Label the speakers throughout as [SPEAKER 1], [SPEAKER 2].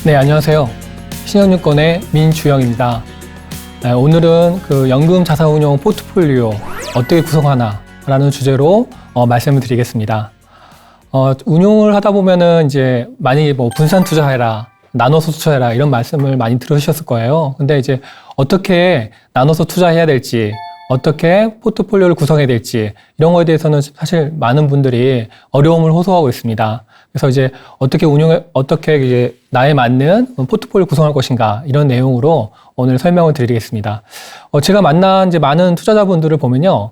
[SPEAKER 1] 네, 안녕하세요. 신영증권의 민주영입니다. 네, 오늘은 그 연금 자산운용 포트폴리오 어떻게 구성하나 라는 주제로 말씀을 드리겠습니다. 운용을 하다 보면은 이제 많이 뭐 분산 투자해라, 나눠서 투자해라 이런 말씀을 많이 들으셨을 거예요. 근데 이제 어떻게 나눠서 투자해야 될지, 어떻게 포트폴리오를 구성해야 될지 이런 거에 대해서는 사실 많은 분들이 어려움을 호소하고 있습니다. 그래서 이제 어떻게 이제 나에 맞는 포트폴리오 구성할 것인가 이런 내용으로 오늘 설명을 드리겠습니다. 제가 만난 이제 많은 투자자분들을 보면요,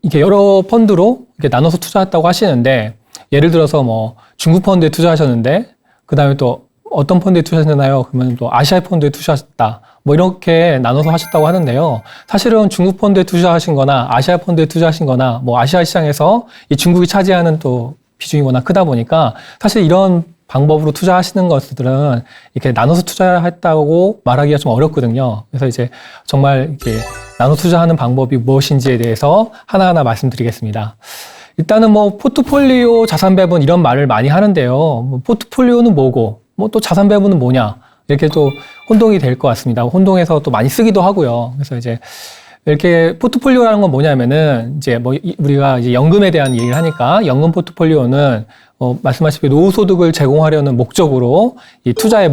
[SPEAKER 1] 이게 여러 펀드로 이렇게 나눠서 투자했다고 하시는데, 예를 들어서 뭐 중국 펀드에 투자하셨는데, 그 다음에 또 어떤 펀드에 투자하셨나요? 그러면 또 아시아 펀드에 투자하셨다. 뭐 이렇게 나눠서 하셨다고 하는데요. 사실은 중국 펀드에 투자하신 거나 아시아 펀드에 투자하신 거나 뭐 아시아 시장에서 이 중국이 차지하는 또 비중이 워낙 크다 보니까 사실 이런 방법으로 투자하시는 것들은 이렇게 나눠서 투자했다고 말하기가 좀 어렵거든요. 그래서 이제 정말 이렇게 나눠 투자하는 방법이 무엇인지에 대해서 하나하나 말씀드리겠습니다. 일단은 뭐 포트폴리오 자산 배분 이런 말을 많이 하는데요. 뭐 포트폴리오는 뭐고 뭐 또 자산 배분은 뭐냐 이렇게 또 혼동이 될 것 같습니다. 혼동해서 또 많이 쓰기도 하고요. 그래서 이제 이렇게 포트폴리오라는 건 뭐냐면은 이제 뭐 우리가 이제 연금에 대한 얘기를 하니까 연금 포트폴리오는 말씀하시피 노후소득을 제공하려는 목적으로 이 투자의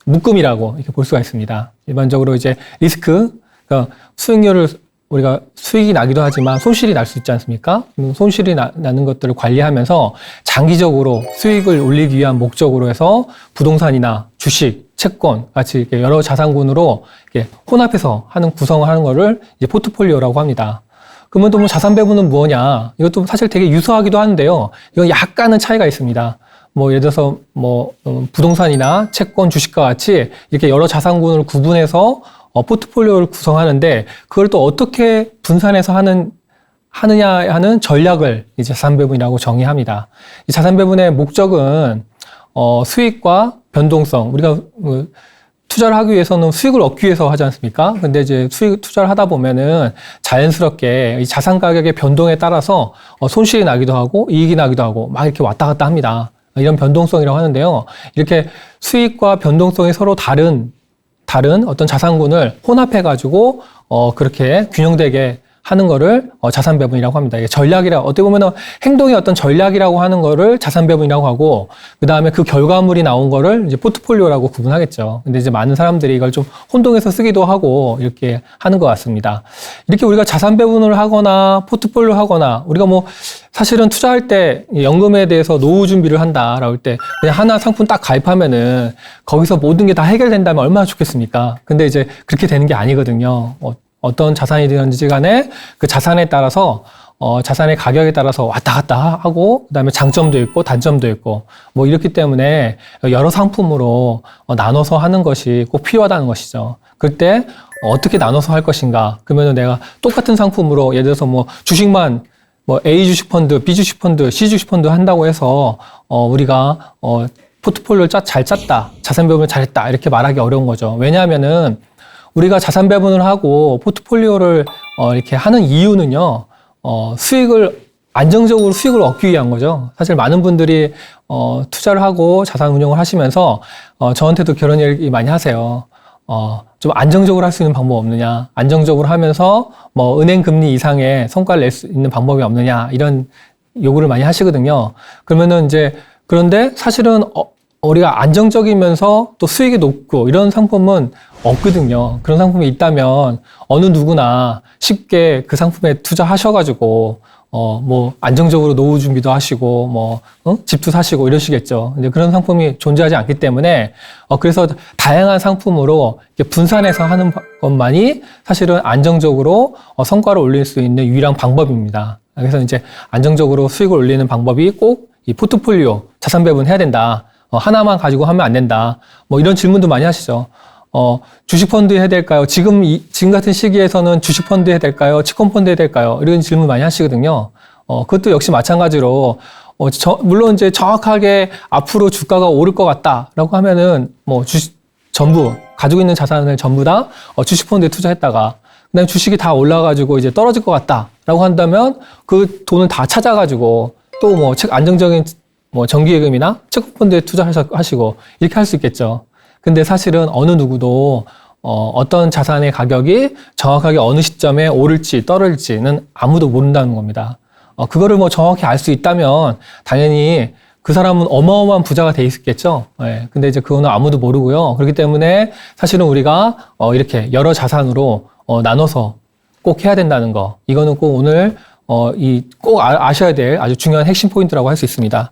[SPEAKER 1] 묶음이라고 이렇게 볼 수가 있습니다. 일반적으로 이제 리스크, 그러니까 수익률을 우리가 수익이 나기도 하지만 손실이 날 수 있지 않습니까? 손실이 나는 것들을 관리하면서 장기적으로 수익을 올리기 위한 목적으로 해서 부동산이나 주식, 채권 같이 이렇게 여러 자산군으로 이렇게 혼합해서 구성을 하는 거를 이제 포트폴리오라고 합니다. 그러면 또 뭐 자산 배분은 뭐냐? 이것도 사실 되게 유사하기도 하는데요. 이건 약간은 차이가 있습니다. 뭐 예를 들어서 뭐 부동산이나 채권, 주식과 같이 이렇게 여러 자산군을 구분해서 포트폴리오를 구성하는데, 그걸 또 어떻게 분산해서 하느냐 하는 전략을 이제 자산 배분이라고 정의합니다. 이 자산 배분의 목적은 수익과 변동성, 우리가 투자를 하기 위해서는 수익을 얻기 위해서 하지 않습니까? 근데 이제 투자를 하다 보면은 자연스럽게 이 자산 가격의 변동에 따라서 손실이 나기도 하고 이익이 나기도 하고 막 이렇게 왔다 갔다 합니다. 이런 변동성이라고 하는데요. 이렇게 수익과 변동성이 서로 다른 어떤 자산군을 혼합해가지고, 그렇게 균형되게 하는 거를 자산 배분이라고 합니다. 이게 어떻게 보면은 행동의 어떤 전략이라고 하는 거를 자산 배분이라고 하고, 그 다음에 그 결과물이 나온 거를 이제 포트폴리오라고 구분하겠죠. 근데 이제 많은 사람들이 이걸 좀 혼동해서 쓰기도 하고, 이렇게 하는 것 같습니다. 이렇게 우리가 자산 배분을 하거나, 포트폴리오 하거나, 우리가 뭐, 사실은 투자할 때 연금에 대해서 노후 준비를 한다라고 할 때 그냥 하나 상품 딱 가입하면은 거기서 모든 게 다 해결된다면 얼마나 좋겠습니까? 근데 이제 그렇게 되는 게 아니거든요. 어떤 자산이든지 간에 그 자산에 따라서 자산의 가격에 따라서 왔다 갔다 하고, 그다음에 장점도 있고 단점도 있고 뭐 이렇기 때문에 여러 상품으로 나눠서 하는 것이 꼭 필요하다는 것이죠. 그때 어떻게 나눠서 할 것인가? 그러면은 내가 똑같은 상품으로 예를 들어서 뭐 주식만 뭐 A 주식 펀드, B 주식 펀드, C 주식 펀드 한다고 해서 우리가 포트폴리오를 잘 짰다, 자산 배분을 잘했다 이렇게 말하기 어려운 거죠. 왜냐하면은 우리가 자산 배분을 하고 포트폴리오를 이렇게 하는 이유는요, 안정적으로 수익을 얻기 위한 거죠. 사실 많은 분들이 투자를 하고 자산 운용을 하시면서 저한테도 그런 얘기 많이 하세요. 좀 안정적으로 할 수 있는 방법 없느냐, 안정적으로 하면서 뭐 은행 금리 이상의 성과를 낼 수 있는 방법이 없느냐, 이런 요구를 많이 하시거든요. 그러면은 이제 그런데 사실은 우리가 안정적이면서 또 수익이 높고 이런 상품은 없거든요. 그런 상품이 있다면 어느 누구나 쉽게 그 상품에 투자하셔가지고 뭐 안정적으로 노후 준비도 하시고 뭐 집도 사시고 이러시겠죠. 근데 그런 상품이 존재하지 않기 때문에 그래서 다양한 상품으로 이렇게 분산해서 하는 것만이 사실은 안정적으로 성과를 올릴 수 있는 유일한 방법입니다. 그래서 이제 안정적으로 수익을 올리는 방법이 꼭 이 포트폴리오 자산 배분해야 된다. 하나만 가지고 하면 안 된다. 뭐 이런 질문도 많이 하시죠. 주식펀드 해야 될까요? 지금 같은 시기에서는 주식펀드 해야 될까요? 채권펀드 해야 될까요? 이런 질문 많이 하시거든요. 그것도 역시 마찬가지로, 물론 이제 정확하게 앞으로 주가가 오를 것 같다라고 하면은, 뭐 전부, 가지고 있는 자산을 전부 다 주식펀드에 투자했다가, 그다음에 주식이 다 올라가지고 이제 떨어질 것 같다라고 한다면 그 돈을 다 찾아가지고 또 뭐 안정적인 뭐 정기예금이나 채권펀드에 투자하시고 이렇게 할 수 있겠죠. 근데 사실은 어느 누구도 어떤 자산의 가격이 정확하게 어느 시점에 오를지 떨어질지는 아무도 모른다는 겁니다. 그거를 뭐 정확히 알 수 있다면 당연히 그 사람은 어마어마한 부자가 돼 있겠죠. 예, 근데 이제 그거는 아무도 모르고요. 그렇기 때문에 사실은 우리가 이렇게 여러 자산으로 나눠서 꼭 해야 된다는 거. 이거는 꼭 오늘 꼭 아셔야 될 아주 중요한 핵심 포인트라고 할 수 있습니다.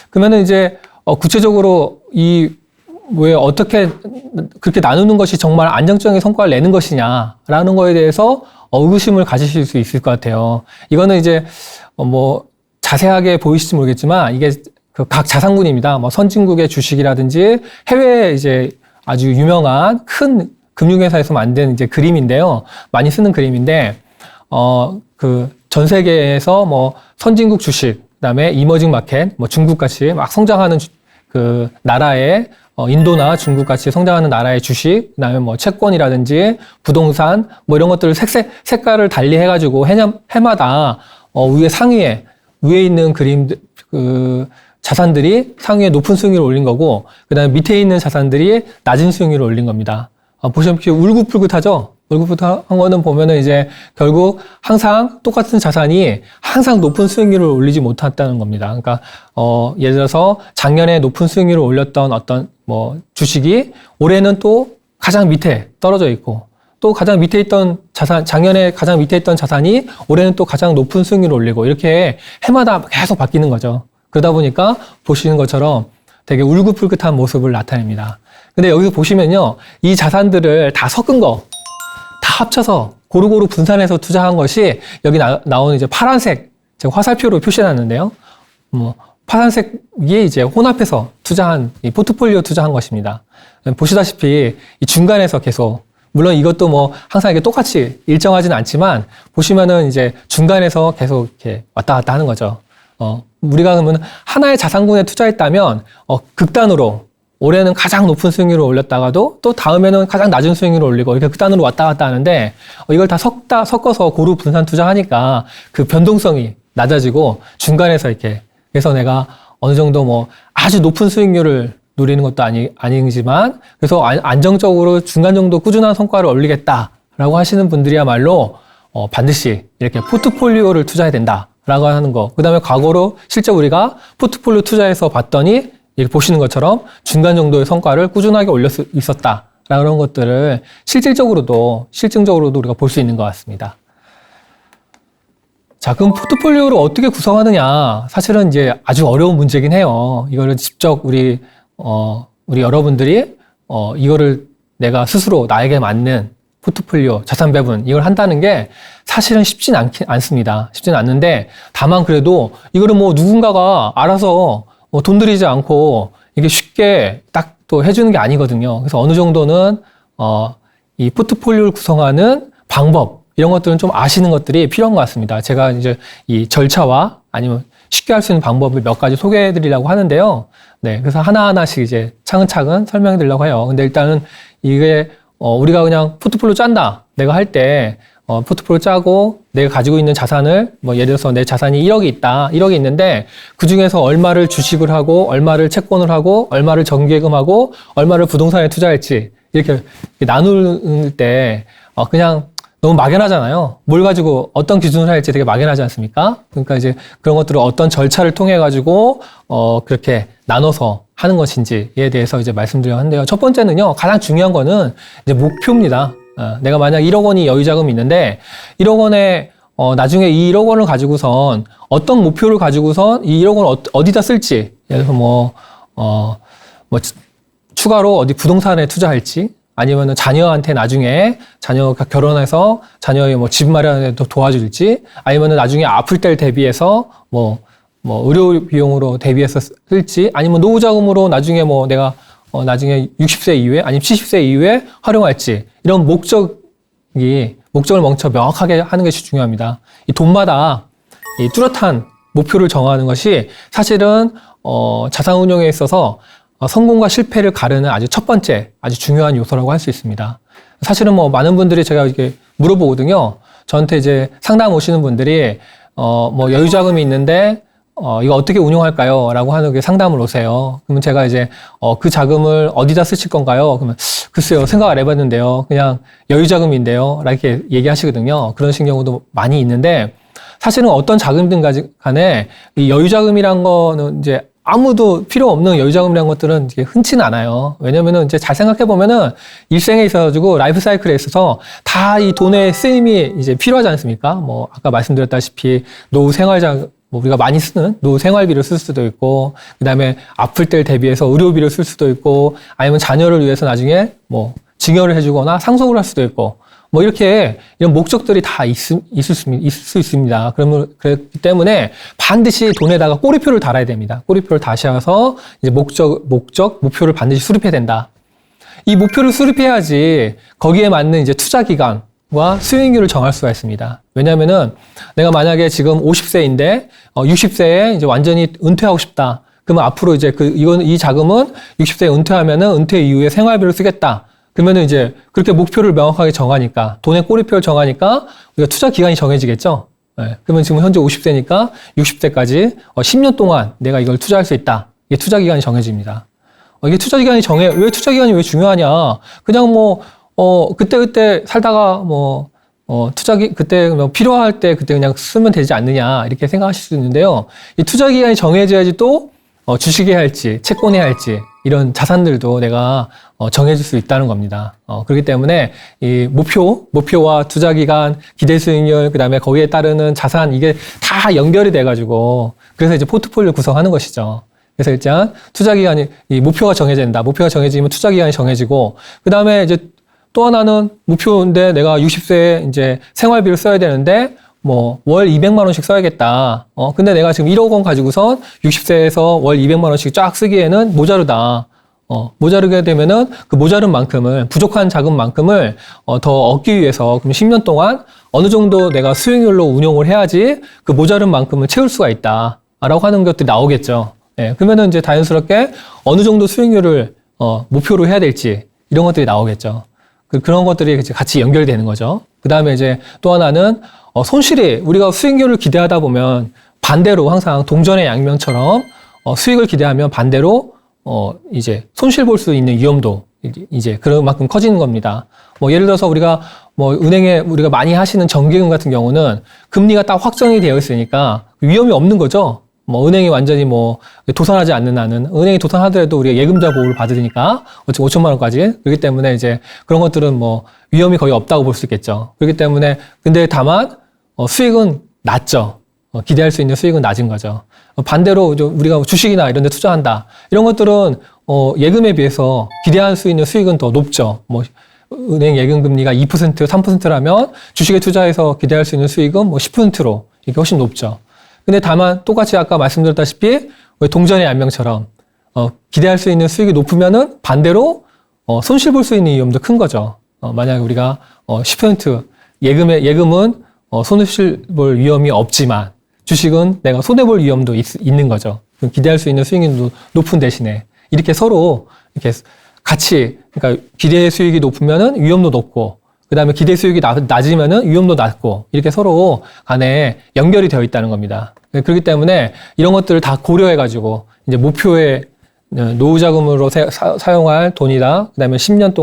[SPEAKER 1] 그러면은 이제 구체적으로 왜 어떻게 그렇게 나누는 것이 정말 안정적인 성과를 내는 것이냐라는 거에 대해서 의구심을 가지실 수 있을 것 같아요. 이거는 이제 뭐 자세하게 보이실지 모르겠지만 이게 그 각 자산군입니다. 뭐 선진국의 주식이라든지 해외에 이제 아주 유명한 큰 금융회사에서 만든 이제 그림인데요. 많이 쓰는 그림인데 그 전 세계에서 뭐 선진국 주식, 그다음에 이머징 마켓, 뭐 중국 같이 막 성장하는 그 나라의 인도나 중국 같이 성장하는 나라의 주식, 그다음에 뭐 채권이라든지 부동산 뭐 이런 것들을 색깔을 달리 해가지고 해마다 위에 있는 그 자산들이 상위에 높은 수익률을 올린 거고, 그다음에 밑에 있는 자산들이 낮은 수익률을 올린 겁니다. 보시면 이렇게 울긋불긋하죠? 울긋불긋한 거는 보면은 이제 결국 항상 똑같은 자산이 항상 높은 수익률을 올리지 못했다는 겁니다. 그러니까 예를 들어서 작년에 높은 수익률을 올렸던 어떤 뭐 주식이 올해는 또 가장 밑에 떨어져 있고, 또 가장 밑에 있던 작년에 가장 밑에 있던 자산이 올해는 또 가장 높은 수익률을 올리고, 이렇게 해마다 계속 바뀌는 거죠. 그러다 보니까 보시는 것처럼 되게 울긋불긋한 모습을 나타냅니다. 근데 여기서 보시면요, 이 자산들을 다 섞은 거, 다 합쳐서 고루고루 분산해서 투자한 것이 여기 나오는 이제 파란색, 제가 화살표로 표시해놨는데요. 파란색이 이제 혼합해서 투자한, 이 포트폴리오 투자한 것입니다. 보시다시피 이 중간에서 계속, 물론 이것도 뭐 항상 이게 똑같이 일정하지는 않지만, 보시면은 이제 중간에서 계속 이렇게 왔다 갔다 하는 거죠. 우리가 그러면 하나의 자산군에 투자했다면, 극단으로, 올해는 가장 높은 수익률을 올렸다가도 또 다음에는 가장 낮은 수익률을 올리고 이렇게 극단으로 왔다 갔다 하는데, 이걸 다 섞어서 고루 분산 투자하니까 그 변동성이 낮아지고 중간에서 이렇게, 그래서 내가 어느 정도 뭐 아주 높은 수익률을 누리는 것도 아니지만 그래서 안정적으로 중간 정도 꾸준한 성과를 올리겠다라고 하시는 분들이야말로 반드시 이렇게 포트폴리오를 투자해야 된다라고 하는 거. 그 다음에 과거로 실제 우리가 포트폴리오 투자해서 봤더니 이렇게 보시는 것처럼 중간 정도의 성과를 꾸준하게 올릴 수 있었다라는 것들을 실증적으로도 우리가 볼 수 있는 것 같습니다. 자, 그럼 포트폴리오를 어떻게 구성하느냐? 사실은 이제 아주 어려운 문제긴 해요. 이거를 직접 우리 여러분들이 이거를 내가 스스로 나에게 맞는 포트폴리오, 자산 배분 이걸 한다는 게 사실은 쉽진 않습니다. 쉽진 않는데, 다만 그래도 이거를 뭐 누군가가 알아서 돈 들이지 않고 이게 쉽게 딱 또 해주는 게 아니거든요. 그래서 어느 정도는 이 포트폴리오를 구성하는 방법, 이런 것들은 좀 아시는 것들이 필요한 것 같습니다. 제가 이제 이 절차와 아니면 쉽게 할 수 있는 방법을 몇 가지 소개해 드리려고 하는데요. 네, 그래서 하나하나씩 이제 차근차근 설명해 드리려고 해요. 근데 일단은 이게 우리가 그냥 포트폴리오 짠다. 내가 할 때 포트폴리오 짜고 내가 가지고 있는 자산을 뭐 예를 들어서 내 자산이 1억이 있다. 1억이 있는데 그중에서 얼마를 주식을 하고 얼마를 채권을 하고 얼마를 정기예금하고 얼마를 부동산에 투자할지 이렇게 나눌 때 그냥 너무 막연하잖아요. 뭘 가지고 어떤 기준을 할지 되게 막연하지 않습니까? 그러니까 이제 그런 것들을 어떤 절차를 통해 가지고 그렇게 나눠서 하는 것인지에 대해서 이제 말씀드려야 하는데요. 첫 번째는요, 가장 중요한 거는 이제 목표입니다. 내가 만약 1억 원이 여유 자금이 있는데 1억 원에 나중에 이 1억 원을 가지고선 어떤 목표를 가지고선 이 1억 원을 어디다 쓸지, 예를 들어서 뭐 추가로 어디 부동산에 투자할지, 아니면은 자녀한테 나중에 자녀가 결혼해서 자녀의 뭐 집 마련에도 도와줄지, 아니면은 나중에 아플 때를 대비해서 뭐 의료 비용으로 대비해서 쓸지, 아니면 노후 자금으로 나중에 뭐 내가 나중에 60세 이후에 아니면 70세 이후에 활용할지, 이런 목적을 먼저 명확하게 하는 것이 중요합니다. 이 돈마다 이 뚜렷한 목표를 정하는 것이 사실은 자산 운용에 있어서 성공과 실패를 가르는 아주 첫 번째, 아주 중요한 요소라고 할 수 있습니다. 사실은 뭐 많은 분들이 제가 이렇게 물어보거든요. 저한테 이제 상담 오시는 분들이 뭐 여유 자금이 있는데 이거 어떻게 운용할까요? 라고 하는 게 상담을 오세요. 그러면 제가 이제, 그 자금을 어디다 쓰실 건가요? 그러면, 글쎄요, 생각 안 해봤는데요. 그냥 여유자금인데요. 이렇게 얘기하시거든요. 그런 식 경우도 많이 있는데, 사실은 어떤 자금든 간에 이 여유자금이란 거는 이제 아무도 필요 없는 여유자금이라는 것들은 이제 흔치는 않아요. 왜냐면은 이제 잘 생각해보면은 일생에 있어가지고 라이프 사이클에 있어서 다 이 돈의 쓰임이 이제 필요하지 않습니까? 뭐, 아까 말씀드렸다시피 노후 생활자금, 뭐 우리가 많이 쓰는 노후 생활비를 쓸 수도 있고, 그 다음에 아플 때를 대비해서 의료비를 쓸 수도 있고, 아니면 자녀를 위해서 나중에 뭐 증여를 해주거나 상속을 할 수도 있고, 뭐 이렇게 이런 목적들이 다 있을 수 있습니다. 그렇기 때문에 반드시 돈에다가 꼬리표를 달아야 됩니다. 꼬리표를 다셔서 이제 목표를 반드시 수립해야 된다. 이 목표를 수립해야지 거기에 맞는 이제 투자 기간과 수익률을 정할 수가 있습니다. 왜냐면은 내가 만약에 지금 50세인데 60세에 이제 완전히 은퇴하고 싶다. 그러면 앞으로 이제 이 자금은 60세에 은퇴하면은 은퇴 이후에 생활비를 쓰겠다. 그러면은 이제 그렇게 목표를 명확하게 정하니까, 돈의 꼬리표를 정하니까 우리가 투자 기간이 정해지겠죠. 네. 그러면 지금 현재 50세니까 60세까지 10년 동안 내가 이걸 투자할 수 있다. 이게 투자 기간이 정해집니다. 이게 투자 기간이 왜 투자 기간이 왜 중요하냐? 그냥 뭐 그때 살다가 그때 필요할 때 그때 그냥 쓰면 되지 않느냐 이렇게 생각하실 수 있는데요. 이 투자 기간이 정해져야지 또 주식해야 할지, 채권해야 할지, 이런 자산들도 내가 정해줄 수 있다는 겁니다. 그렇기 때문에 이 목표와 투자 기간, 기대 수익률, 그 다음에 거기에 따르는 자산, 이게 다 연결이 돼가지고, 그래서 이제 포트폴리오 구성하는 것이죠. 그래서 일단 투자 기간이, 이 목표가 정해진다. 목표가 정해지면 투자 기간이 정해지고, 그 다음에 이제 또 하나는 목표인데 내가 60세에 이제 생활비를 써야 되는데, 월 200만 원씩 써야겠다. 근데 내가 지금 1억 원 가지고선 60세에서 월 200만 원씩 쫙 쓰기에는 모자르다. 모자르게 되면은 그 모자른 만큼을, 부족한 자금만큼을 더 얻기 위해서 그럼 10년 동안 어느 정도 내가 수익률로 운용을 해야지 그 모자른 만큼을 채울 수가 있다. 라고 하는 것들이 나오겠죠. 예, 그러면은 이제 자연스럽게 어느 정도 수익률을 목표로 해야 될지 이런 것들이 나오겠죠. 그런 것들이 같이 연결되는 거죠. 그 다음에 이제 또 하나는 손실이, 우리가 수익률을 기대하다 보면 반대로 항상 동전의 양면처럼 수익을 기대하면 반대로 이제 손실 볼 수 있는 위험도 이제 그런 만큼 커지는 겁니다. 예를 들어서 우리가 은행에 우리가 많이 하시는 정기금 같은 경우는 금리가 딱 확정이 되어 있으니까 위험이 없는 거죠. 은행이 완전히 도산하지 않는 한은, 은행이 도산하더라도 우리가 예금자 보호를 받으니까 5천만 원까지. 그렇기 때문에 이제 그런 것들은 위험이 거의 없다고 볼 수 있겠죠. 그렇기 때문에, 근데 다만 수익은 낮죠. 기대할 수 있는 수익은 낮은 거죠. 반대로 우리가 주식이나 이런 데 투자한다. 이런 것들은 예금에 비해서 기대할 수 있는 수익은 더 높죠. 은행 예금 금리가 2%, 3%라면 주식에 투자해서 기대할 수 있는 수익은 10%로 이게 훨씬 높죠. 근데 다만 똑같이 아까 말씀드렸다시피 동전의 양면처럼 기대할 수 있는 수익이 높으면은 반대로 손실 볼 수 있는 위험도 큰 거죠. 만약에 우리가 10% 예금은 손실 볼 위험이 없지만 주식은 내가 손해 볼 위험도 있는 거죠. 기대할 수 있는 수익이 높은 대신에 이렇게 서로 이렇게 같이, 그러니까 기대 수익이 높으면은 위험도 높고, 그 다음에 기대 수익이 낮으면은 위험도 낮고, 이렇게 서로 간에 연결이 되어 있다는 겁니다. 그렇기 때문에 이런 것들을 다 고려해가지고 이제 목표의 노후자금으로 사용할 돈이다. 그 다음에 10년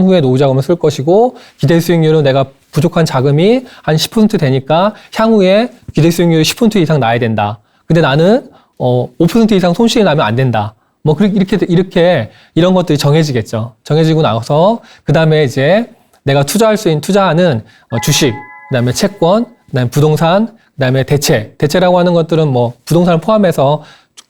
[SPEAKER 1] 후에 노후자금을 쓸 것이고, 기대 수익률은 내가 부족한 자금이 한 10% 되니까 향후에 기대 수익률이 10% 이상 나야 된다. 근데 나는 5% 이상 손실이 나면 안 된다. 이렇게 이런 것들이 정해지겠죠. 정해지고 나서 그 다음에 이제 내가 투자하는 주식, 그 다음에 채권, 그 다음에 부동산, 그 다음에 대체라고 하는 것들은 부동산을 포함해서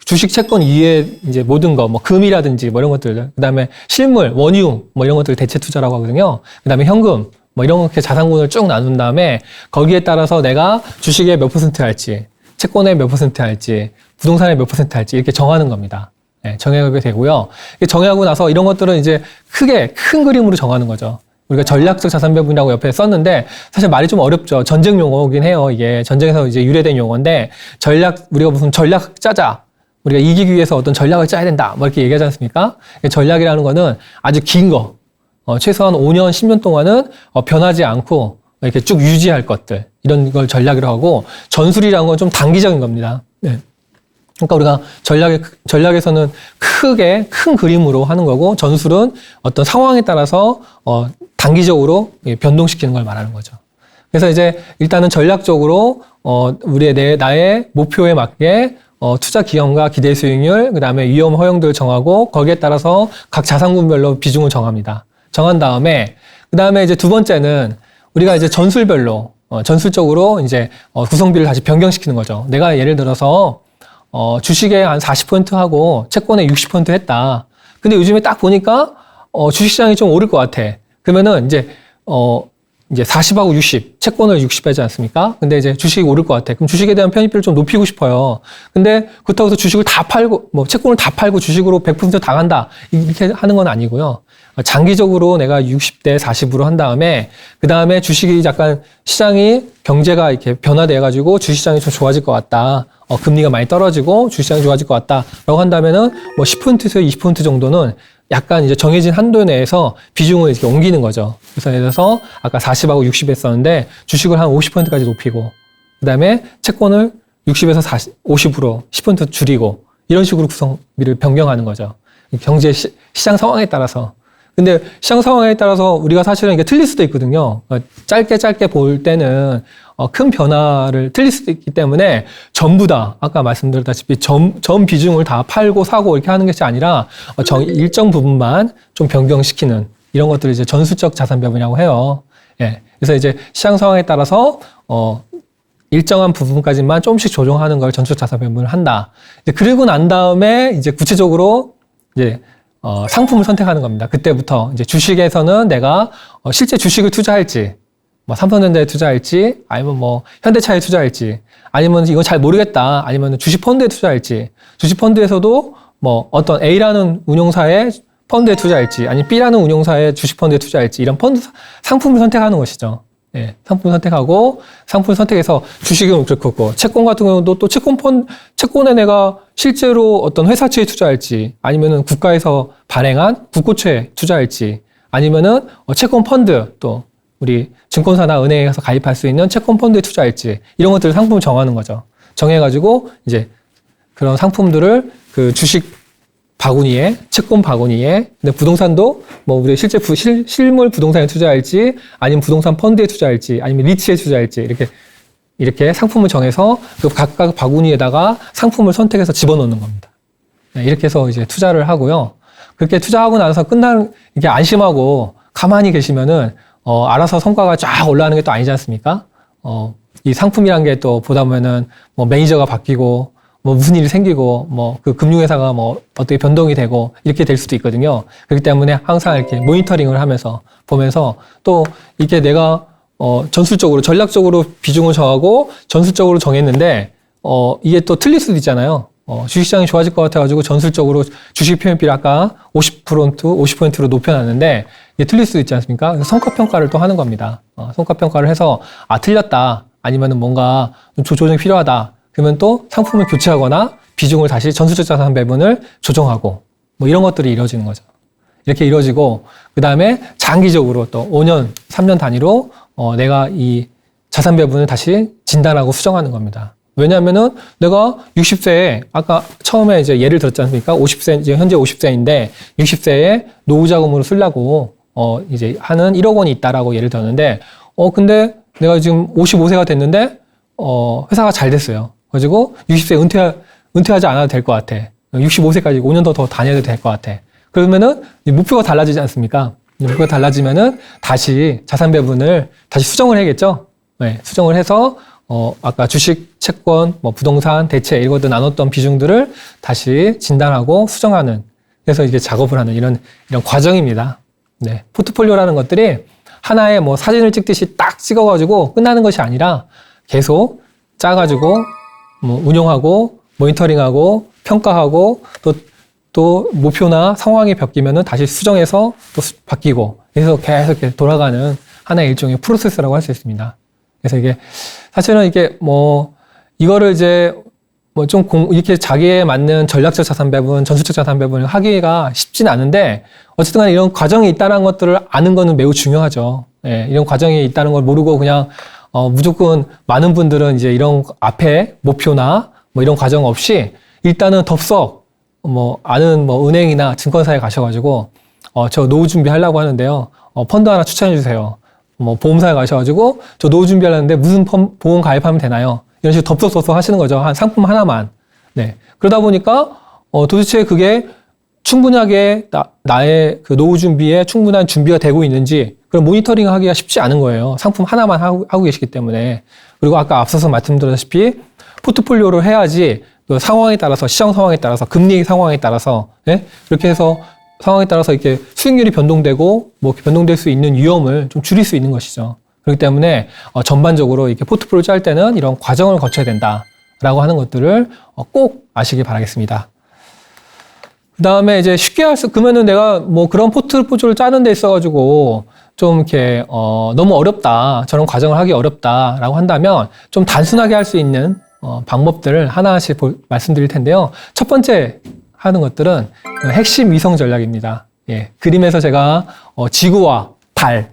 [SPEAKER 1] 주식, 채권 이외에 이제 모든 거, 금이라든지 이런 것들, 그 다음에 실물, 원유, 이런 것들 대체 투자라고 하거든요. 그 다음에 현금, 이렇게 자산군을 쭉 나눈 다음에 거기에 따라서 내가 주식에 몇 % 할지, 채권에 몇 % 할지, 부동산에 몇 % 할지 이렇게 정하는 겁니다. 네, 정하게 되고요. 정하고 나서 이런 것들은 이제 큰 그림으로 정하는 거죠. 우리가 전략적 자산 배분이라고 옆에 썼는데 사실 말이 좀 어렵죠. 전쟁 용어긴 해요. 이게 전쟁에서 이제 유래된 용어인데 우리가 무슨 전략 짜자. 우리가 이기기 위해서 어떤 전략을 짜야 된다. 이렇게 얘기하지 않습니까? 전략이라는 거는 아주 긴 거. 최소한 5년, 10년 동안은 변하지 않고 이렇게 쭉 유지할 것들. 이런 걸 전략이라고 하고 전술이라는 건 좀 단기적인 겁니다. 네. 그러니까 우리가 전략에서는 크게 큰 그림으로 하는 거고 전술은 어떤 상황에 따라서 단기적으로 변동시키는 걸 말하는 거죠. 그래서 이제 일단은 전략적으로 나의 목표에 맞게 투자 기형과 기대 수익률, 그다음에 위험 허용도를 정하고 거기에 따라서 각 자산군별로 비중을 정합니다. 정한 다음에 그다음에 이제 두 번째는 우리가 이제 전술적으로 이제 구성비를 다시 변경시키는 거죠. 내가 예를 들어서 주식에 한 40% 하고 채권에 60% 했다. 근데 요즘에 딱 보니까 주식시장이 좀 오를 것 같아. 그러면은 이제 40하고 60, 채권을 60 하지 않습니까? 근데 이제 주식이 오를 것 같아. 그럼 주식에 대한 편입비를 좀 높이고 싶어요. 근데 그렇다고 해서 주식을 다 팔고, 채권을 다 팔고 주식으로 100% 다 간다. 이렇게 하는 건 아니고요. 장기적으로 내가 60대 40으로 한 다음에, 그 다음에 주식이 약간 시장이 경제가 이렇게 변화돼가지고 주식시장이 좀 좋아질 것 같다. 금리가 많이 떨어지고 주식시장이 좋아질 것 같다. 라고 한다면은 10%에서 20% 정도는 약간 이제 정해진 한도 내에서 비중을 이렇게 옮기는 거죠. 그래서 예를 들어서 아까 40하고 60 했었는데 주식을 한 50%까지 높이고, 그 다음에 채권을 60에서 50으로 10% 줄이고, 이런 식으로 구성비를 변경하는 거죠. 경제 시장 상황에 따라서. 근데 시장 상황에 따라서 우리가 사실은 이게 틀릴 수도 있거든요. 짧게 볼 때는 큰 변화를 틀릴 수도 있기 때문에 전부 다 아까 말씀드렸다시피 전 비중을 다 팔고 사고 이렇게 하는 것이 아니라 일정 부분만 좀 변경시키는 이런 것들을 이제 전술적 자산 배분이라고 해요. 예. 그래서 이제 시장 상황에 따라서 일정한 부분까지만 조금씩 조정하는 걸 전술적 자산 배분을 한다. 이제 그리고 난 다음에 이제 구체적으로 이제 상품을 선택하는 겁니다. 그때부터 이제 주식에서는 내가 실제 주식을 투자할지, 삼성전자에 투자할지, 아니면 현대차에 투자할지, 아니면 이건 잘 모르겠다, 아니면 주식 펀드에 투자할지, 주식 펀드에서도 어떤 A라는 운용사의 펀드에 투자할지, 아니면 B라는 운용사의 주식 펀드에 투자할지, 이런 상품을 선택하는 것이죠. 예, 상품을 선택하고, 상품을 선택해서 주식은 그렇고, 채권 같은 경우도 또 채권에 내가 실제로 어떤 회사채에 투자할지, 아니면은 국가에서 발행한 국고채에 투자할지, 아니면은 채권 펀드, 또 우리 증권사나 은행에서 가입할 수 있는 채권 펀드에 투자할지, 이런 것들을 상품을 정하는 거죠. 정해가지고, 이제 그런 상품들을 그 주식 바구니에, 채권 바구니에, 근데 부동산도 우리 실제 실물 부동산에 투자할지, 아니면 부동산 펀드에 투자할지, 아니면 리츠에 투자할지, 이렇게 상품을 정해서 그 각각 바구니에다가 상품을 선택해서 집어넣는 겁니다. 이렇게 해서 이제 투자를 하고요. 그렇게 투자하고 나서 이렇게 안심하고 가만히 계시면은, 알아서 성과가 쫙 올라가는 게 또 아니지 않습니까? 이 상품이란 게 또 보다 보면은 매니저가 바뀌고, 무슨 일이 생기고, 그 금융회사가 어떻게 변동이 되고, 이렇게 될 수도 있거든요. 그렇기 때문에 항상 이렇게 모니터링을 보면서 또 이게 내가, 전략적으로 비중을 정하고, 전술적으로 정했는데, 이게 또 틀릴 수도 있잖아요. 주식시장이 좋아질 것 같아가지고 전술적으로 주식 표현비를 아까 50%로 높여놨는데, 이게 틀릴 수도 있지 않습니까? 그래서 성과평가를 또 하는 겁니다. 성과평가를 해서, 틀렸다. 아니면은 뭔가 좀 조정이 필요하다. 그러면 또 상품을 교체하거나 비중을 다시 전술적 자산 배분을 조정하고 이런 것들이 이루어지는 거죠. 이렇게 이루어지고 그 다음에 장기적으로 또 5년, 3년 단위로 내가 이 자산 배분을 다시 진단하고 수정하는 겁니다. 왜냐하면은 내가 60세에 아까 처음에 이제 예를 들었지 않습니까? 50세 이제 현재 50세인데 60세에 노후 자금으로 쓰려고 이제 하는 1억 원이 있다라고 예를 들었는데 근데 내가 지금 55세가 됐는데 회사가 잘 됐어요. 그래가지고 60세 은퇴하지 않아도 될 것 같아. 65세까지 5년 더 다녀도 될 것 같아. 그러면은 목표가 달라지지 않습니까? 목표가 달라지면은 다시 자산 배분을 다시 수정을 해야겠죠? 네, 수정을 해서 아까 주식, 채권, 부동산, 대체 이런 것들 나눴던 비중들을 다시 진단하고 수정하는, 그래서 이게 작업을 하는 이런 과정입니다. 네, 포트폴리오라는 것들이 하나의 사진을 찍듯이 딱 찍어가지고 끝나는 것이 아니라 계속 짜가지고 운용하고 모니터링하고 평가하고 또 목표나 상황이 바뀌면은 다시 수정해서 또 바뀌고, 그래서 계속 이렇게 돌아가는 하나의 일종의 프로세스라고 할 수 있습니다. 그래서 이게 사실은 이게 이거를 이제 좀 이렇게 자기에 맞는 전략적 자산 배분, 전술적 자산 배분을 하기가 쉽진 않은데, 어쨌든 간에 이런 과정이 있다는 것들을 아는 거는 매우 중요하죠. 예, 이런 과정이 있다는 걸 모르고 그냥 무조건 많은 분들은 이제 이런 앞에 목표나 뭐 이런 과정 없이 일단은 덥석 아는 은행이나 증권사에 가셔가지고 저 노후 준비하려고 하는데요. 펀드 하나 추천해 주세요. 보험사에 가셔가지고 저 노후 준비하려는데 무슨 보험 가입하면 되나요? 이런 식으로 덥석덥석 하시는 거죠. 한 상품 하나만. 네. 그러다 보니까 도대체 그게 충분하게 나의 그 노후 준비에 충분한 준비가 되고 있는지 그런 모니터링 하기가 쉽지 않은 거예요. 상품 하나만 하고 계시기 때문에. 그리고 아까 앞서서 말씀드렸다시피 포트폴리오를 해야지 그 상황에 따라서 시장 상황에 따라서 금리 상황에 따라서 예? 그렇게 해서 상황에 따라서 이렇게 수익률이 변동되고 변동될 수 있는 위험을 좀 줄일 수 있는 것이죠. 그렇기 때문에 전반적으로 이렇게 포트폴리오 짤 때는 이런 과정을 거쳐야 된다라고 하는 것들을 꼭 아시길 바라겠습니다. 그 다음에 이제 쉽게 그러면은 내가 그런 포트폴리오를 짜는 데 있어가지고 좀 이렇게 너무 어렵다, 저런 과정을 하기 어렵다라고 한다면 좀 단순하게 할 수 있는 방법들을 하나씩 말씀드릴 텐데요. 첫 번째 하는 것들은 핵심 위성 전략입니다. 예, 그림에서 제가 지구와 달을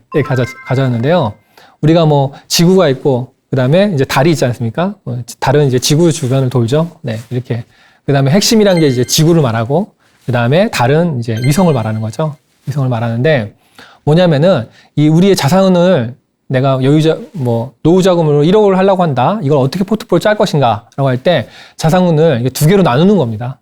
[SPEAKER 1] 가져왔는데요. 우리가 지구가 있고 그 다음에 이제 달이 있지 않습니까? 달은 이제 지구 주변을 돌죠. 네, 이렇게. 그 다음에 핵심이란 게 이제 지구를 말하고 그 다음에 달은 이제 위성을 말하는 거죠. 위성을 말하는데 뭐냐면은 이 우리의 자산을 내가 노후 자금으로 1억을 하려고 한다. 이걸 어떻게 포트폴리오 짤 것인가라고 할 때 자산을 두 개로 나누는 겁니다.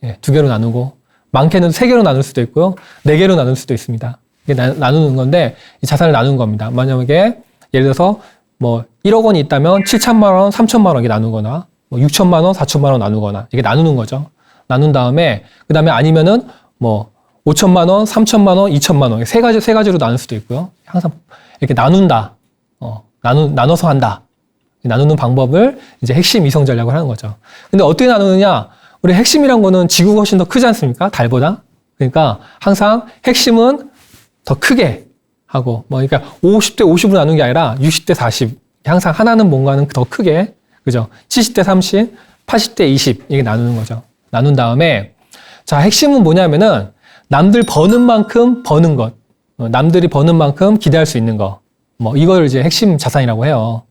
[SPEAKER 1] 예, 두 개로 나누고 많게는 3개로 나눌 수도 있고요. 4개로 나눌 수도 있습니다. 이게 나누는 건데 이 자산을 나누는 겁니다. 만약에 예를 들어서 1억 원이 있다면 7천만 원, 3천만 원 이렇게 나누거나 6천만 원, 4천만 원 나누거나 이게 나누는 거죠. 나눈 다음에 그다음에 아니면은 5천만 원, 3천만 원, 2천만 원 세 가지로 나눌 수도 있고요. 항상 이렇게 나눈다. 나눠서 한다. 나누는 방법을 이제 핵심 위성 전략을 하는 거죠. 근데 어떻게 나누느냐? 우리 핵심이란 거는 지구가 훨씬 더 크지 않습니까? 달보다. 그러니까 항상 핵심은 더 크게 하고 그러니까 50대 50으로 나누는 게 아니라 60대 40. 항상 하나는 뭔가는 더 크게. 그죠? 70대 30, 80대 20 이게 나누는 거죠. 나눈 다음에 자, 핵심은 뭐냐면은 남들 버는 만큼 버는 것. 남들이 버는 만큼 기대할 수 있는 거. 이걸 이제 핵심 자산이라고 해요.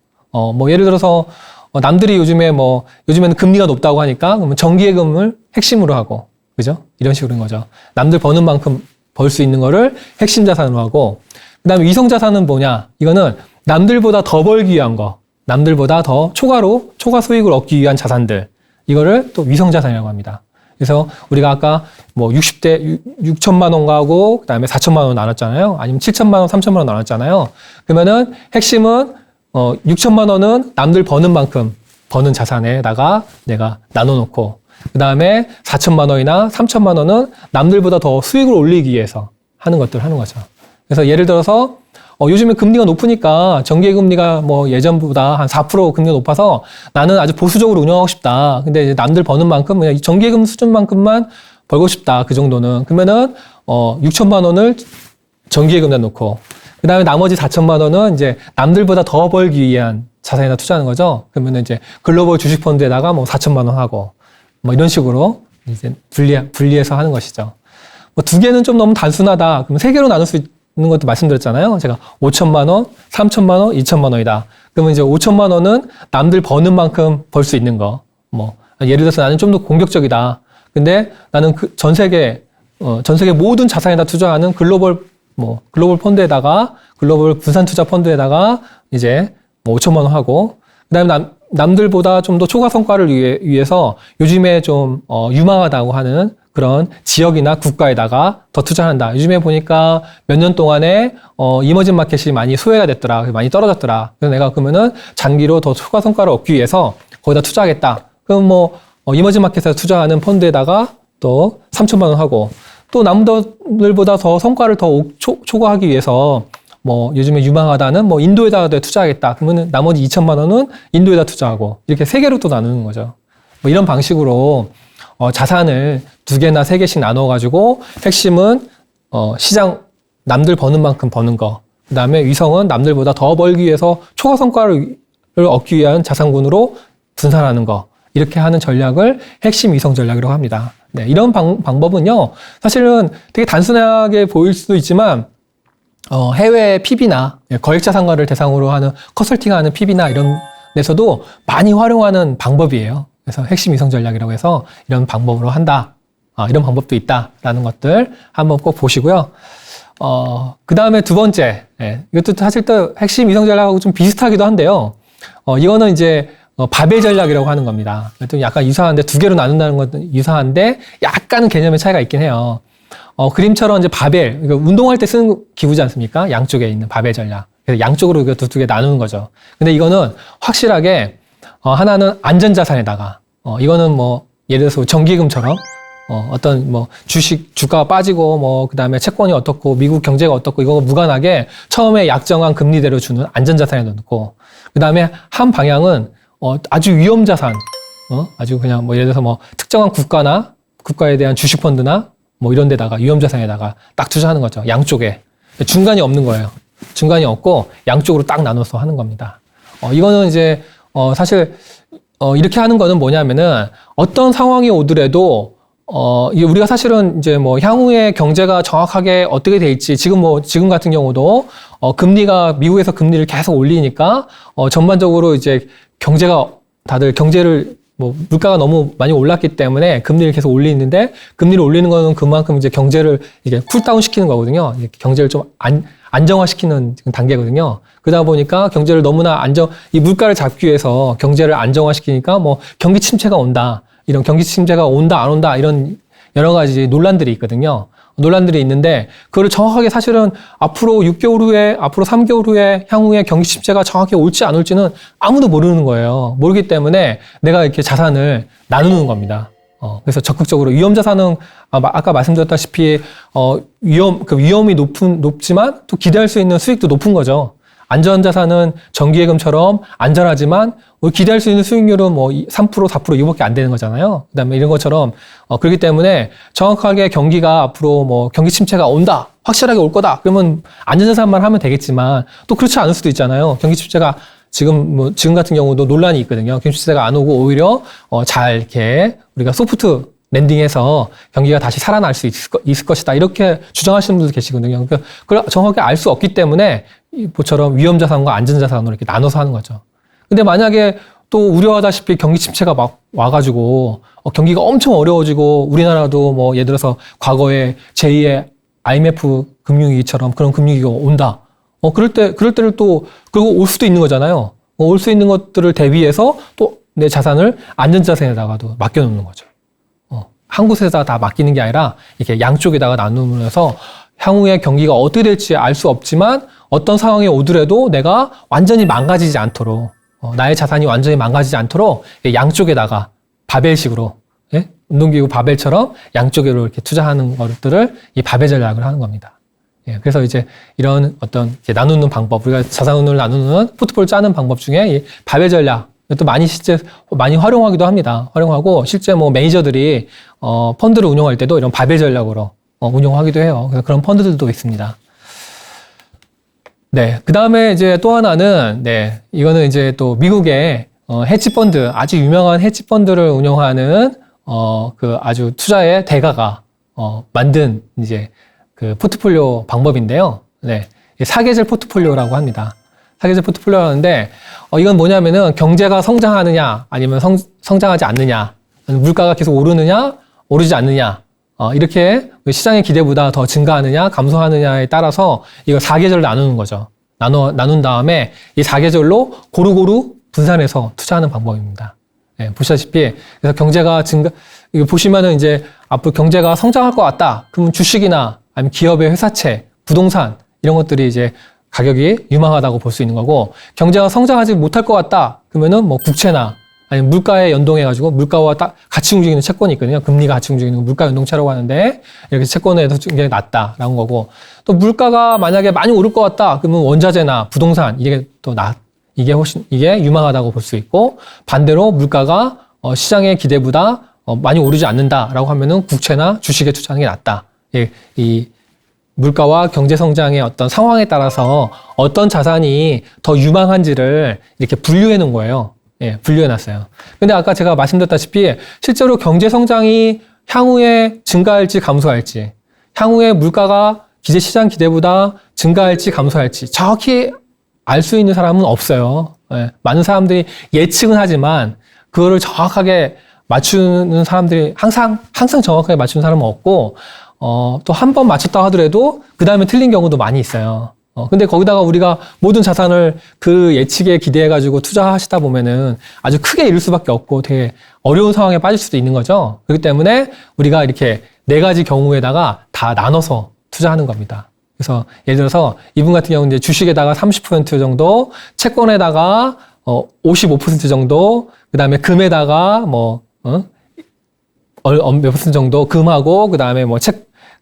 [SPEAKER 1] 예를 들어서 남들이 요즘에는 금리가 높다고 하니까 그러면 정기예금을 핵심으로 하고, 그죠? 이런 식으로 는 거죠. 남들 버는 만큼 벌 수 있는 거를 핵심 자산으로 하고, 그 다음에 위성 자산은 뭐냐? 이거는 남들보다 더 벌기 위한 거, 남들보다 더 초과 수익을 얻기 위한 자산들, 이거를 또 위성 자산이라고 합니다. 그래서 우리가 아까 6천만 원가 하고 그 다음에 4천만 원 나눴잖아요. 아니면 7천만 원, 3천만 원 나눴잖아요. 그러면은 핵심은 6천만 원은 남들 버는 만큼 버는 자산에다가 내가 나눠놓고 그 다음에 4천만 원이나 3천만 원은 남들보다 더 수익을 올리기 위해서 하는 것들을 하는 거죠. 그래서 예를 들어서 요즘에 금리가 높으니까 정기금리가 예전보다 한 4% 금리가 높아서 나는 아주 보수적으로 운영하고 싶다. 근데 이제 남들 버는 만큼 그냥 정기예금 수준만큼만 벌고 싶다. 그 정도는. 그러면은 6천만 원을 정기예금에 놓고 그 다음에 나머지 4천만 원은 이제 남들보다 더 벌기 위한 자산에다 투자하는 거죠. 그러면은 이제 글로벌 주식펀드에다가 4천만 원 하고 이런 식으로 이제 분리해서 하는 것이죠. 2개는 좀 너무 단순하다. 그럼 3개로 나눌 수 있는 것도 말씀드렸잖아요. 제가 5천만 원, 3천만 원, 2천만 원이다. 그러면 이제 5천만 원은 남들 버는 만큼 벌 수 있는 거. 예를 들어서 나는 좀 더 공격적이다. 근데 나는 전 세계 모든 자산에다 투자하는 글로벌 펀드에다가, 글로벌 분산 투자 펀드에다가 이제 5천만 원 하고, 그 다음에 남들보다 좀 더 초과 성과를 위해서 요즘에 좀 유망하다고 하는 그런 지역이나 국가에다가 더 투자한다. 요즘에 보니까 몇 년 동안에 이머징 마켓이 많이 소외가 됐더라. 많이 떨어졌더라. 그래서 내가 그러면은 장기로 더 초과 성과를 얻기 위해서 거기다 투자하겠다. 그럼 이머징 마켓에서 투자하는 펀드에다가 또 3천만 원 하고, 또 남들보다 더 성과를 더 초과하기 위해서 요즘에 유망하다는 인도에다가 투자하겠다. 그러면 나머지 2천만 원은 인도에다 투자하고, 이렇게 3개로 또 나누는 거죠. 이런 방식으로 자산을 2개나 3개씩 나눠가지고 핵심은 시장 남들 버는 만큼 버는 거, 그 다음에 위성은 남들보다 더 벌기 위해서 초과 성과를 얻기 위한 자산군으로 분산하는 거, 이렇게 하는 전략을 핵심 위성 전략이라고 합니다. 네, 이런 방법은요, 사실은 되게 단순하게 보일 수도 있지만 해외 PB나 거액자산가를 대상으로 하는 컨설팅하는 PB나 이런 데서도 많이 활용하는 방법이에요. 그래서 핵심 이성 전략이라고 해서 이런 방법으로 한다. 이런 방법도 있다라는 것들 한번 꼭 보시고요. 그 다음에 두 번째, 이것도 사실 또 핵심 이성 전략하고 좀 비슷하기도 한데요. 이거는 이제 바벨 전략이라고 하는 겁니다. 좀 약간 유사한데 두 개로 나눈다는 것은 유사한데 약간은 개념의 차이가 있긴 해요. 그림처럼 이제 바벨, 그러니까 운동할 때 쓰는 기구지 않습니까? 양쪽에 있는 바벨 전략. 그래서 양쪽으로 이거 두 개 나누는 거죠. 근데 이거는 확실하게 하나는 안전자산에다가 이거는 뭐 예를 들어서 전기금처럼 어떤 뭐 주가가 빠지고 뭐 그다음에 채권이 어떻고 미국 경제가 어떻고 이거 무관하게 처음에 약정한 금리대로 주는 안전자산에 넣고 그다음에 한 방향은 아주 위험자산 아주 그냥 뭐 예를 들어서 뭐 특정한 국가나 국가에 대한 주식펀드나 뭐 이런 데다가 위험자산에다가 딱 투자하는 거죠. 양쪽에 중간이 없는 거예요. 중간이 없고 양쪽으로 딱 나눠서 하는 겁니다. 이거는 이제 사실 이렇게 하는 거는 뭐냐면은 어떤 상황이 오더라도 이게 우리가 사실은 이제 뭐 향후에 경제가 정확하게 어떻게 될지 지금 같은 경우도 금리가 미국에서 금리를 계속 올리니까 전반적으로 이제 다들 경제를 뭐 물가가 너무 많이 올랐기 때문에 금리를 계속 올리는데 금리를 올리는 거는 그만큼 이제 경제를 이게 쿨다운 시키는 거거든요. 경제를 좀 안정화시키는 단계거든요. 그러다 보니까 경제를 너무나 이 물가를 잡기 위해서 경제를 안정화시키니까 뭐 경기 침체가 온다. 이런 경기 침체가 온다, 안 온다, 이런 여러 가지 논란들이 있거든요. 논란들이 있는데, 그거를 정확하게 사실은 앞으로 6개월 후에, 앞으로 3개월 후에, 향후에 경기 침체가 정확히 올지 안 올지는 아무도 모르는 거예요. 모르기 때문에 내가 이렇게 자산을 나누는 겁니다. 그래서 적극적으로 위험자산은 아까 말씀드렸다시피, 위험이 높지만 또 기대할 수 있는 수익도 높은 거죠. 안전자산은 정기예금처럼 안전하지만 기대할 수 있는 수익률은 뭐 3%, 4% 이거밖에 안 되는 거잖아요. 그다음에 이런 것처럼 그렇기 때문에 정확하게 경기가 앞으로 뭐 경기 침체가 온다, 확실하게 올 거다. 그러면 안전자산만 하면 되겠지만 또 그렇지 않을 수도 있잖아요. 경기 침체가 지금 같은 경우도 논란이 있거든요. 경기 침체가 안 오고 오히려 잘 이렇게 우리가 소프트 랜딩해서 경기가 다시 살아날 수 있을 것이다. 이렇게 주장하시는 분들 계시거든요. 그러니까 그걸 정확하게 알 수 없기 때문에 이처럼 위험자산과 안전자산으로 이렇게 나눠서 하는 거죠. 근데 만약에 또 우려하다시피 경기 침체가 막 와가지고 경기가 엄청 어려워지고 우리나라도 뭐 예를 들어서 과거에 제2의 IMF 금융위기처럼 그런 금융위기가 온다. 그럴 때를 또 그리고 올 수도 있는 거잖아요. 올 수 있는 것들을 대비해서 또 내 자산을 안전자산에다가도 맡겨놓는 거죠. 한 곳에다 다 맡기는 게 아니라 이렇게 양쪽에다가 나누면서 향후에 경기가 어떻게 될지 알 수 없지만 어떤 상황이 오더라도 내가 완전히 망가지지 않도록 나의 자산이 완전히 망가지지 않도록 양쪽에다가 바벨식으로 운동기구 바벨처럼 양쪽으로 이렇게 투자하는 것들을 이 바벨 전략을 하는 겁니다. 그래서 이제 이런 어떤 나누는 방법, 우리가 자산운을 나누는 포트폴리오 짜는 방법 중에 이 바벨 전략 또 실제 많이 활용하기도 합니다. 활용하고 실제 뭐 매니저들이 펀드를 운용할 때도 이런 바벨 전략으로 운용하기도 해요. 그래서 그런 펀드들도 있습니다. 네, 그 다음에 이제 또 하나는 이거는 이제 또 미국의 헤지 펀드, 아주 유명한 헤지 펀드를 운영하는 그 아주 투자의 대가가 만든 이제 그 포트폴리오 방법인데요. 사계절 포트폴리오라고 합니다. 사계절 포트폴리오를 하는데 이건 뭐냐면은 경제가 성장하느냐 아니면 성장하지 않느냐, 물가가 계속 오르느냐 오르지 않느냐, 이렇게 시장의 기대보다 더 증가하느냐 감소하느냐에 따라서 이거 4계절로 나누는 거죠. 나눈 다음에 이 4계절로 고루고루 분산해서 투자하는 방법입니다. 보시다시피 그래서 경제가 이거 보시면은 이제 앞으로 경제가 성장할 것 같다. 그러면 주식이나 아니면 기업의 회사채, 부동산 이런 것들이 이제 가격이 유망하다고 볼 수 있는 거고, 경제가 성장하지 못할 것 같다. 그러면은 뭐 국채나 아니면 물가에 연동해가지고 물가와 같이 움직이는 채권이 있거든요. 금리가 같이 움직이는 거 물가 연동차라고 하는데 이렇게 채권에서 굉장히 낮다라는 거고, 또 물가가 만약에 많이 오를 것 같다. 그러면 원자재나 부동산 이게 유망하다고 볼 수 있고, 반대로 물가가 시장의 기대보다 많이 오르지 않는다라고 하면은 국채나 주식에 투자하는 게 낫다. 이 물가와 경제 성장의 어떤 상황에 따라서 어떤 자산이 더 유망한지를 이렇게 분류해 놓은 거예요. 분류해 놨어요. 근데 아까 제가 말씀드렸다시피 실제로 경제 성장이 향후에 증가할지 감소할지, 향후에 물가가 시장 기대보다 증가할지 감소할지 정확히 알 수 있는 사람은 없어요. 예, 많은 사람들이 예측은 하지만 그거를 정확하게 맞추는 사람들이 항상 정확하게 맞추는 사람은 없고, 또 한 번 맞췄다 하더라도 그 다음에 틀린 경우도 많이 있어요. 근데 거기다가 우리가 모든 자산을 그 예측에 기대해가지고 투자하시다 보면은 아주 크게 잃을 수밖에 없고 되게 어려운 상황에 빠질 수도 있는 거죠. 그렇기 때문에 우리가 이렇게 4가지 경우에다가 다 나눠서 투자하는 겁니다. 그래서 예를 들어서 이분 같은 경우는 이제 주식에다가 30% 정도, 채권에다가 55% 정도, 그 다음에 금에다가 몇 퍼센트 정도 금하고, 그 다음에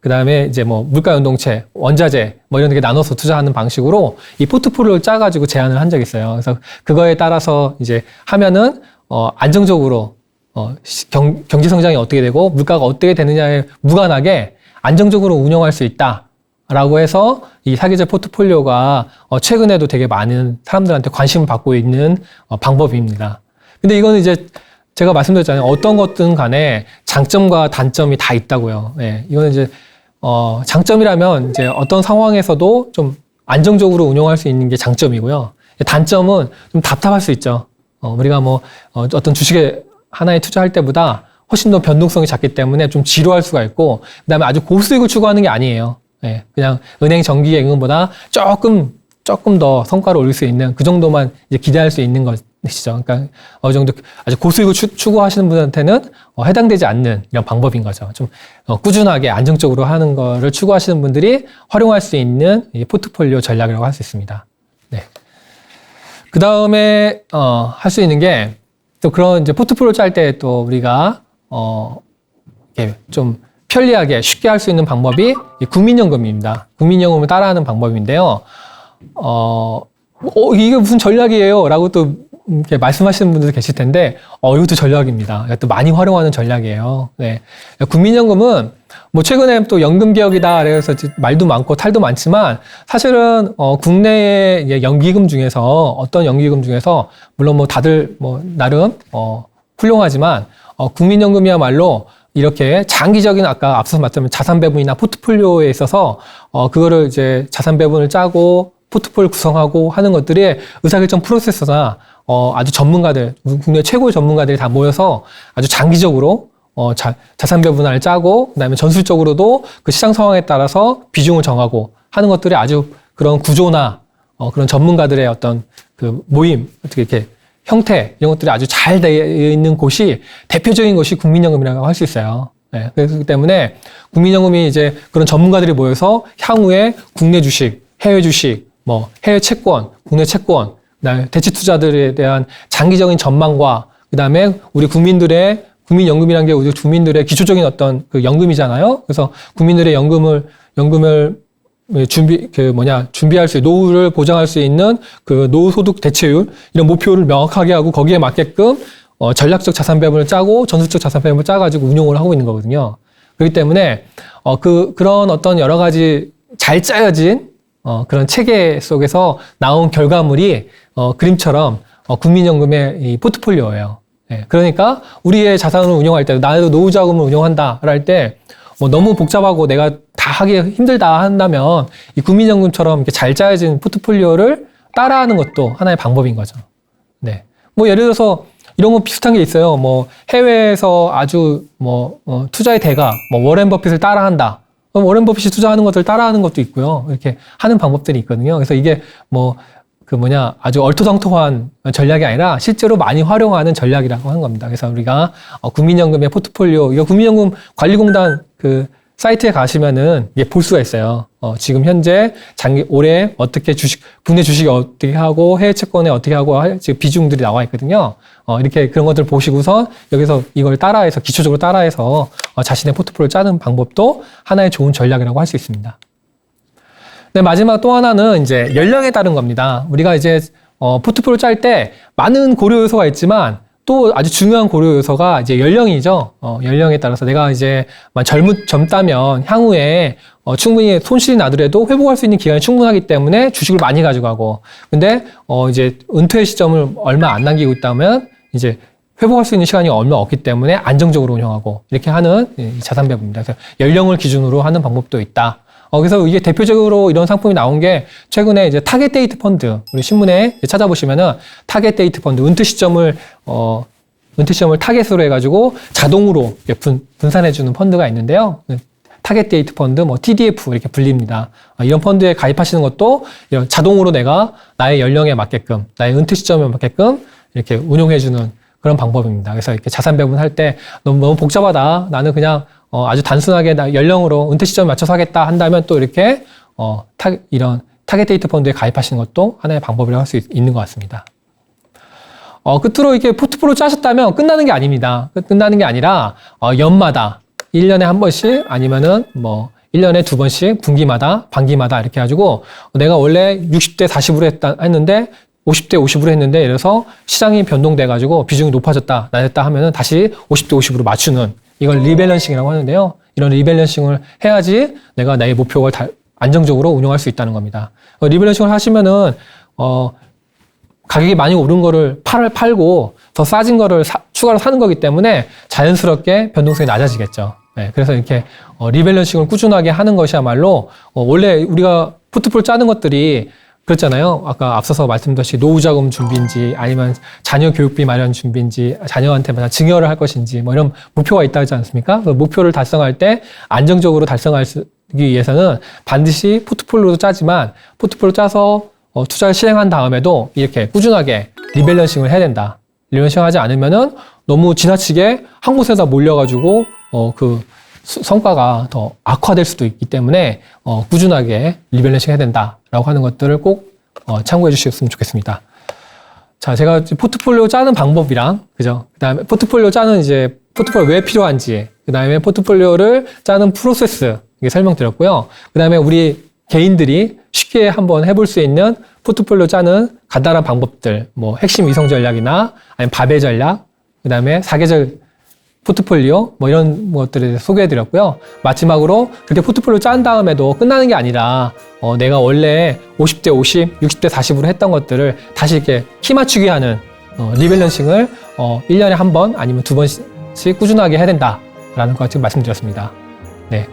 [SPEAKER 1] 그 다음에 이제 물가 연동체, 원자재, 이런 데 나눠서 투자하는 방식으로 이 포트폴리오를 짜가지고 제안을 한 적이 있어요. 그래서 그거에 따라서 이제 하면은, 안정적으로, 경제 성장이 어떻게 되고, 물가가 어떻게 되느냐에 무관하게 안정적으로 운영할 수 있다. 라고 해서 이 사계절 포트폴리오가 최근에도 되게 많은 사람들한테 관심을 받고 있는 방법입니다. 근데 이거는 이제 제가 말씀드렸잖아요. 어떤 것든 간에 장점과 단점이 다 있다고요. 네, 이거는 이제 장점이라면 이제 어떤 상황에서도 좀 안정적으로 운영할 수 있는 게 장점이고요. 단점은 좀 답답할 수 있죠. 우리가 어떤 주식에 하나에 투자할 때보다 훨씬 더 변동성이 작기 때문에 좀 지루할 수가 있고, 그다음에 아주 고수익을 추구하는 게 아니에요. 네, 그냥 은행 정기예금보다 조금 더 성과를 올릴 수 있는 그 정도만 이제 기대할 수 있는 것이죠. 그러니까 어느 정도 아주 고수익을 추구하시는 분한테는 해당되지 않는 이런 방법인 거죠. 좀 꾸준하게 안정적으로 하는 거를 추구하시는 분들이 활용할 수 있는 이 포트폴리오 전략이라고 할 수 있습니다. 네. 그 다음에 할 수 있는 게 또 그런 이제 포트폴리오 짤 때 또 우리가 이렇게 좀 편리하게 쉽게 할 수 있는 방법이 국민연금입니다. 국민연금을 따라하는 방법인데요. 이게 무슨 전략이에요? 라고 또 이렇게 말씀하시는 분들도 계실 텐데, 이것도 전략입니다. 또 많이 활용하는 전략이에요. 네. 국민연금은 최근에 또 연금개혁이다. 그래서 말도 많고 탈도 많지만, 사실은, 국내의 연기금 중에서, 어떤 연기금 중에서, 물론 다들 나름, 훌륭하지만, 국민연금이야말로 이렇게 장기적인 아까 앞서서 말씀드린 자산 배분이나 포트폴리오에 있어서 그거를 이제 자산 배분을 짜고 포트폴리오 구성하고 하는 것들이 의사결정 프로세서나 아주 전문가들, 국내 최고의 전문가들이 다 모여서 아주 장기적으로 자산 배분을 짜고, 그다음에 전술적으로도 그 시장 상황에 따라서 비중을 정하고 하는 것들이 아주 그런 구조나 그런 전문가들의 어떤 그 모임, 어떻게 이렇게 형태, 이런 것들이 아주 잘 되어 있는 곳이, 대표적인 것이 국민연금이라고 할 수 있어요. 네, 그렇기 때문에 국민연금이 이제 그런 전문가들이 모여서 향후에 국내 주식, 해외 주식, 해외 채권, 국내 채권, 그다음에 대체 투자들에 대한 장기적인 전망과, 그다음에 우리 국민연금이라는 게 우리 국민들의 기초적인 어떤 그 연금이잖아요. 그래서 국민들의 연금을 준비할 수, 노후를 보장할 수 있는 그 노후소득 대체율, 이런 목표를 명확하게 하고 거기에 맞게끔 전략적 자산 배분을 짜고 전술적 자산 배분을 짜가지고 운용을 하고 있는 거거든요. 그렇기 때문에, 그런 어떤 여러 가지 잘 짜여진, 그런 체계 속에서 나온 결과물이, 그림처럼, 국민연금의 이 포트폴리오예요. 네, 그러니까 우리의 자산을 운용할 때, 나도 노후자금을 운용한다, 할 때, 너무 복잡하고 내가 다 하기 힘들다 한다면 이 국민연금처럼 이렇게 잘 짜여진 포트폴리오를 따라하는 것도 하나의 방법인 거죠. 네. 예를 들어서 이런 거 비슷한 게 있어요. 해외에서 아주 투자의 대가, 워렌 버핏을 따라한다. 워렌 버핏이 투자하는 것들 따라하는 것도 있고요. 이렇게 하는 방법들이 있거든요. 그래서 이게 아주 얼토당토한 전략이 아니라 실제로 많이 활용하는 전략이라고 하는 겁니다. 그래서 우리가 국민연금의 포트폴리오, 이거 국민연금 관리공단 그 사이트에 가시면은 이게 볼 수가 있어요. 지금 현재 올해 어떻게 국내 주식이 어떻게 하고 해외 채권에 어떻게 하고 지금 비중들이 나와 있거든요. 이렇게 그런 것들 보시고서 여기서 이걸 따라해서 기초적으로 따라해서 자신의 포트폴리오를 짜는 방법도 하나의 좋은 전략이라고 할 수 있습니다. 네, 마지막 또 하나는 이제 연령에 따른 겁니다. 우리가 이제 포트폴리오 짤 때 많은 고려 요소가 있지만 또 아주 중요한 고려 요소가 이제 연령이죠. 연령에 따라서 내가 이제 젊다면 향후에 충분히 손실이 나더라도 회복할 수 있는 기간이 충분하기 때문에 주식을 많이 가져가고, 근데 이제 은퇴 시점을 얼마 안 남기고 있다면 이제 회복할 수 있는 시간이 얼마 없기 때문에 안정적으로 운영하고 이렇게 하는 자산 배분입니다. 그래서 연령을 기준으로 하는 방법도 있다. 그래서 이게 대표적으로 이런 상품이 나온 게 최근에 이제 타겟 데이트 펀드, 우리 신문에 찾아보시면은 타겟 데이트 펀드, 은퇴 시점을 타겟으로 해가지고 자동으로 분산해주는 펀드가 있는데요. 타겟 데이트 펀드, TDF 이렇게 불립니다. 이런 펀드에 가입하시는 것도 이런 자동으로 내가 나의 연령에 맞게끔, 나의 은퇴 시점에 맞게끔 이렇게 운용해주는 그런 방법입니다. 그래서 이렇게 자산 배분할 때 너무 복잡하다. 나는 그냥 아주 단순하게 나 연령으로 은퇴 시점에 맞춰서 하겠다 한다면 또 이렇게 이런 타겟 데이트 펀드에 가입하시는 것도 하나의 방법이라고 할 수 있는 것 같습니다. 끝으로 이렇게 포트폴리오 짜셨다면 끝나는 게 아닙니다. 끝나는 게 아니라 연마다 1년에 한 번씩 아니면은 1년에 2번씩 분기마다 반기마다 이렇게 해가지고 내가 원래 60대 40으로 했는데 50대 50으로 했는데 예를 들어서 시장이 변동돼가지고 비중이 높아졌다, 낮았다 하면은 다시 50대 50으로 맞추는 이걸 리밸런싱이라고 하는데요. 이런 리밸런싱을 해야지 내가 나의 목표를 안정적으로 운영할 수 있다는 겁니다. 리밸런싱을 하시면은 가격이 많이 오른 거를 팔고 더 싸진 거를 추가로 사는 거기 때문에 자연스럽게 변동성이 낮아지겠죠. 네, 그래서 이렇게 리밸런싱을 꾸준하게 하는 것이야말로 원래 우리가 포트폴리오 짜는 것들이 그렇잖아요. 아까 앞서서 말씀드렸듯이 노후자금 준비인지 아니면 자녀 교육비 마련 준비인지 자녀한테 증여를 할 것인지 이런 목표가 있다고 하지 않습니까? 그 목표를 달성할 때 안정적으로 달성하기 위해서는 반드시 포트폴리오도 짜지만 포트폴리오 짜서 투자를 실행한 다음에도 이렇게 꾸준하게 리밸런싱을 해야 된다. 리밸런싱 하지 않으면은 너무 지나치게 한 곳에다 몰려가지고 그 성과가 더 악화될 수도 있기 때문에 꾸준하게 리밸런싱 해야 된다라고 하는 것들을 꼭 참고해 주셨으면 좋겠습니다. 자, 제가 포트폴리오 짜는 방법이랑 그다음에 포트폴리오 짜는 포트폴리오 왜 필요한지, 그다음에 포트폴리오를 짜는 프로세스 설명드렸고요. 그다음에 우리 개인들이 쉽게 한번 해볼 수 있는 포트폴리오 짜는 간단한 방법들, 핵심 이성 전략이나 아니면 바벨 전략, 그다음에 사계절 포트폴리오 이런 것들을 소개해드렸고요. 마지막으로 그렇게 포트폴리오 짠 다음에도 끝나는 게 아니라 내가 원래 50대 50, 60대 40으로 했던 것들을 다시 이렇게 키 맞추기 하는 리밸런싱을 1년에 한 번 아니면 2번씩 꾸준하게 해야 된다라는 것 지금 말씀드렸습니다. 네,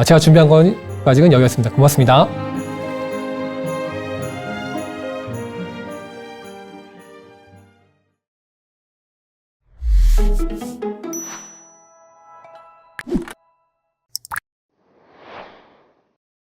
[SPEAKER 1] 제가 준비한 것까지는 여기였습니다. 고맙습니다.